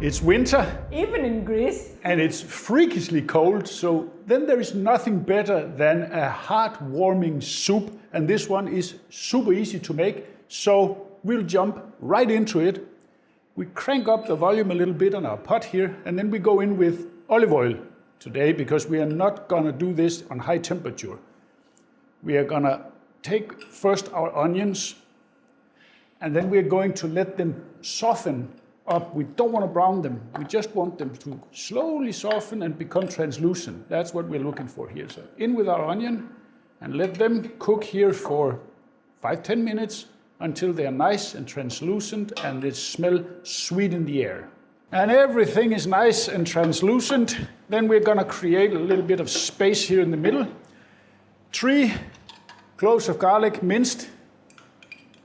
It's winter. Even in Greece. And it's freakishly cold, so then there is nothing better than a heartwarming soup, and this one is super easy to make, so we'll jump right into it. We crank up the volume a little bit on our pot here, and then we go in with olive oil today, because we are not gonna do this on high temperature. We are gonna take first our onions, and then we're going to let them soften up. We don't want to brown them. We just want them to slowly soften and become translucent. That's what we're looking for here. So in with our onion and let them cook here for 5-10 minutes until they are nice and translucent and they smell sweet in the air. And everything is nice and translucent. Then we're going to create a little bit of space here in the middle. 3 cloves of garlic minced.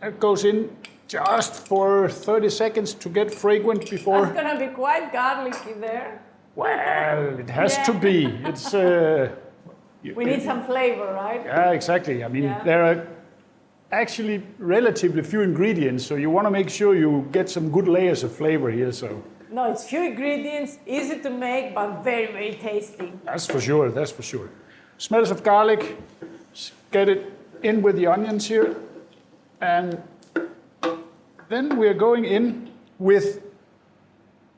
That goes in just for 30 seconds to get fragrant before. It's gonna be quite garlicky there. Well, it has to be. It's. We need some flavor, right? Yeah, exactly. I mean, there are actually relatively few ingredients, so you want to make sure you get some good layers of flavor here. So. No, it's few ingredients, easy to make, but very, very tasty. That's for sure. That's for sure. Smells of garlic. Get it in with the onions here, and then we're going in with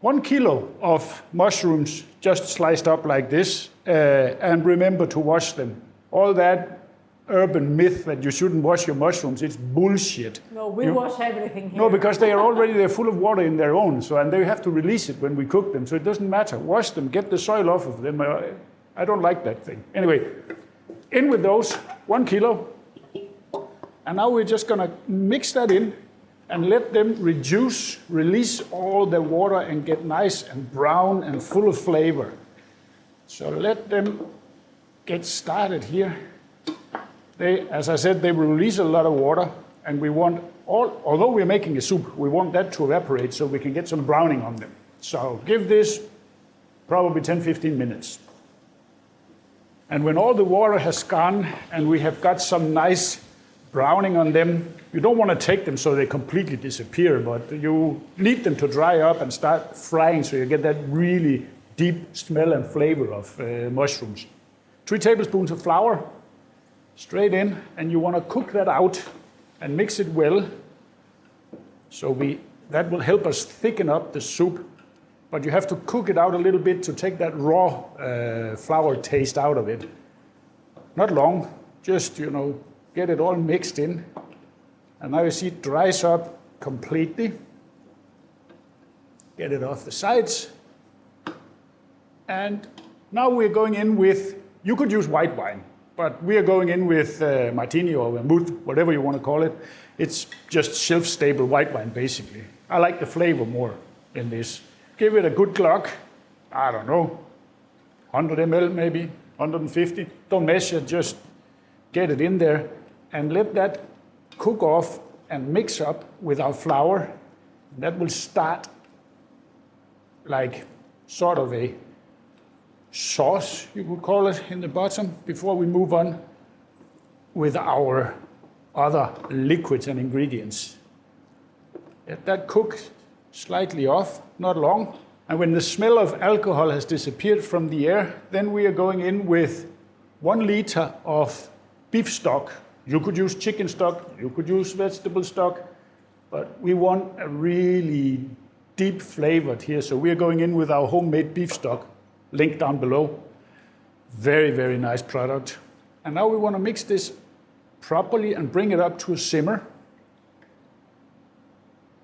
1 kilo of mushrooms just sliced up like this, and remember to wash them. All that urban myth that you shouldn't wash your mushrooms, it's bullshit. No, we wash everything here. No, because they're full of water in their own, so, and they have to release it when we cook them, so it doesn't matter. Wash them, get the soil off of them. I don't like that thing. Anyway, in with those, 1 kilo. And now we're just gonna mix that in and let them release all the water and get nice and brown and full of flavor. So let them get started here. As I said, they will release a lot of water, and we want although we're making a soup, we want that to evaporate so we can get some browning on them. So give this probably 10-15 minutes. And when all the water has gone and we have got some nice browning on them, you don't want to take them so they completely disappear, but you need them to dry up and start frying so you get that really deep smell and flavor of mushrooms. 3 tablespoons of flour, straight in, and you want to cook that out and mix it well. So that will help us thicken up the soup, but you have to cook it out a little bit to take that raw flour taste out of it. Not long, just, get it all mixed in. And now you see it dries up completely. Get it off the sides. And now we're going in with, you could use white wine, but we are going in with martini or vermouth, whatever you want to call it. It's just shelf-stable white wine, basically. I like the flavor more in this. Give it a good glug, I don't know, 100 ml maybe, 150. Don't measure, just get it in there and let that cook off and mix up with our flour. That will start like sort of a sauce, you could call it, in the bottom before we move on with our other liquids and ingredients. Let that cook slightly off, not long. And when the smell of alcohol has disappeared from the air, then we are going in with 1 liter of beef stock. You could use chicken stock, you could use vegetable stock, but we want a really deep flavored here. So we are going in with our homemade beef stock, link down below. Very, very nice product. And now we want to mix this properly and bring it up to a simmer.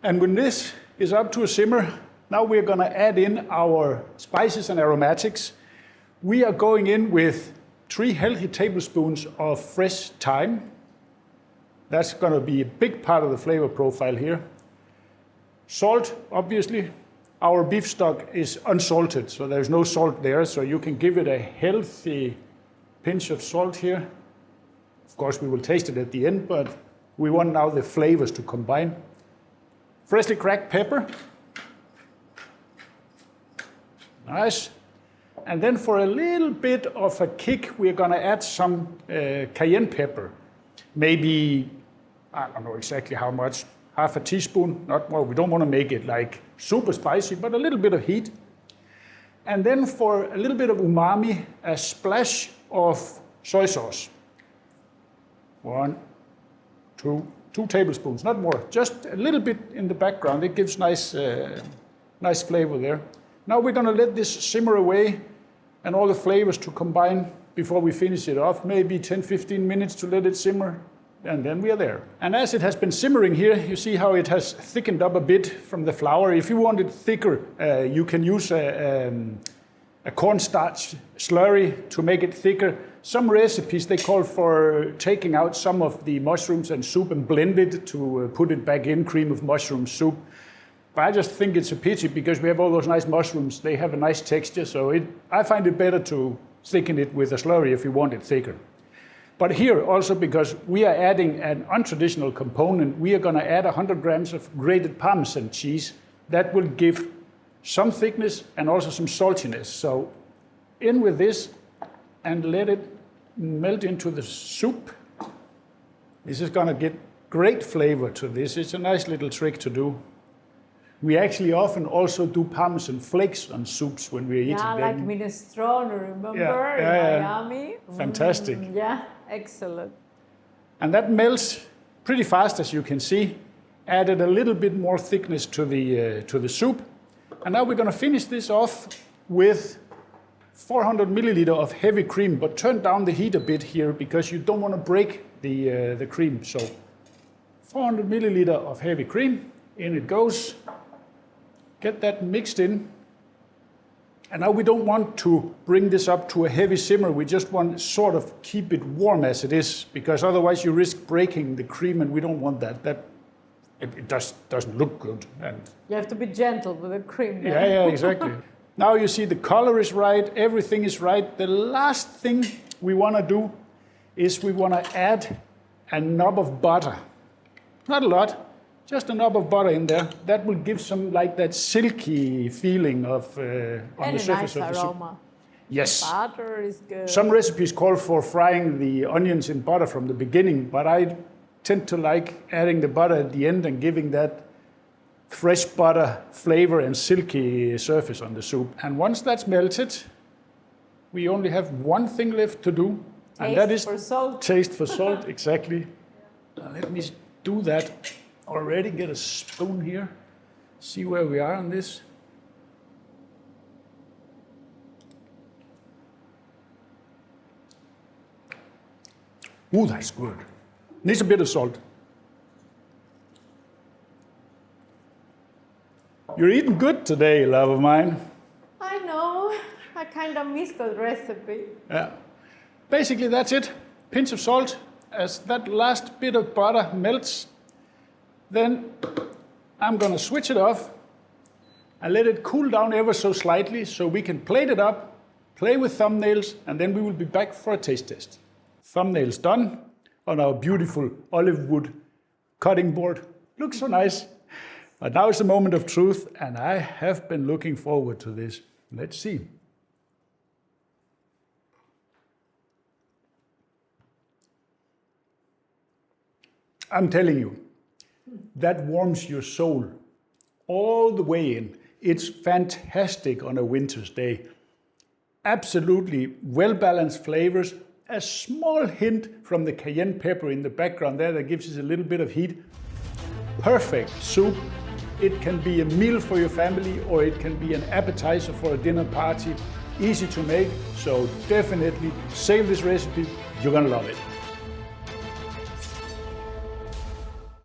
And when this is up to a simmer, now we're going to add in our spices and aromatics. We are going in with 3 healthy tablespoons of fresh thyme. That's going to be a big part of the flavor profile here. Salt, obviously. Our beef stock is unsalted, so there's no salt there, so you can give it a healthy pinch of salt here. Of course, we will taste it at the end, but we want now the flavors to combine. Freshly cracked pepper. Nice. And then for a little bit of a kick, we're going to add some cayenne pepper. Maybe, I don't know exactly how much, half a teaspoon, not more. We don't want to make it like super spicy, but a little bit of heat. And then for a little bit of umami, a splash of soy sauce. 1, 2 tablespoons, not more. Just a little bit in the background. It gives nice flavor there. Now we're going to let this simmer away and all the flavors to combine before we finish it off. Maybe 10-15 minutes to let it simmer, and then we are there. And as it has been simmering here, you see how it has thickened up a bit from the flour. If you want it thicker, you can use a cornstarch slurry to make it thicker. Some recipes, they call for taking out some of the mushrooms and soup and blend it to put it back in cream of mushroom soup. But I just think it's a pity because we have all those nice mushrooms. They have a nice texture, so I find it better to thicken it with a slurry if you want it thicker. But here also, because we are adding an untraditional component, we are going to add 100 grams of grated Parmesan cheese. That will give some thickness and also some saltiness. So in with this and let it melt into the soup. This is going to get great flavor to this. It's a nice little trick to do. We actually often also do Parmesan flakes on soups when we're eating them. Yeah, like minestrone, remember, in Miami? Fantastic. Yeah, excellent. And that melts pretty fast, as you can see. Added a little bit more thickness to the soup. And now we're going to finish this off with 400 milliliter of heavy cream, but turn down the heat a bit here because you don't want to break the cream. So 400 milliliter of heavy cream, in it goes. Get that mixed in. And now we don't want to bring this up to a heavy simmer. We just want to sort of keep it warm as it is, because otherwise you risk breaking the cream, and we don't want that. It just doesn't look good. And you have to be gentle with the cream. Yeah, exactly. Now you see the color is right, everything is right. The last thing we want to do is we want to add a knob of butter. Not a lot. Just a knob of butter in there. That will give some like that silky feeling of on the surface of the soup. Aroma. Yes. Butter is good. Some recipes call for frying the onions in butter from the beginning, but I tend to like adding the butter at the end and giving that fresh butter flavor and silky surface on the soup. And once that's melted, we only have one thing left to do, and that is for salt. Taste for salt. Exactly. Now let me do that already. Get a spoon here. See where we are on this. Ooh, that's good. Needs a bit of salt. You're eating good today, love of mine. I know. I kind of missed the recipe. Yeah. Basically, that's it. Pinch of salt. As that last bit of butter melts, then I'm going to switch it off and let it cool down ever so slightly so we can plate it up, play with thumbnails, and then we will be back for a taste test. Thumbnails done on our beautiful olive wood cutting board. Looks so nice. But now it's the moment of truth, and I have been looking forward to this. Let's see. I'm telling you, that warms your soul all the way in. It's fantastic on a winter's day. Absolutely well-balanced flavors. A small hint from the cayenne pepper in the background there that gives us a little bit of heat. Perfect soup. It can be a meal for your family, or it can be an appetizer for a dinner party. Easy to make, so definitely save this recipe. You're gonna love it.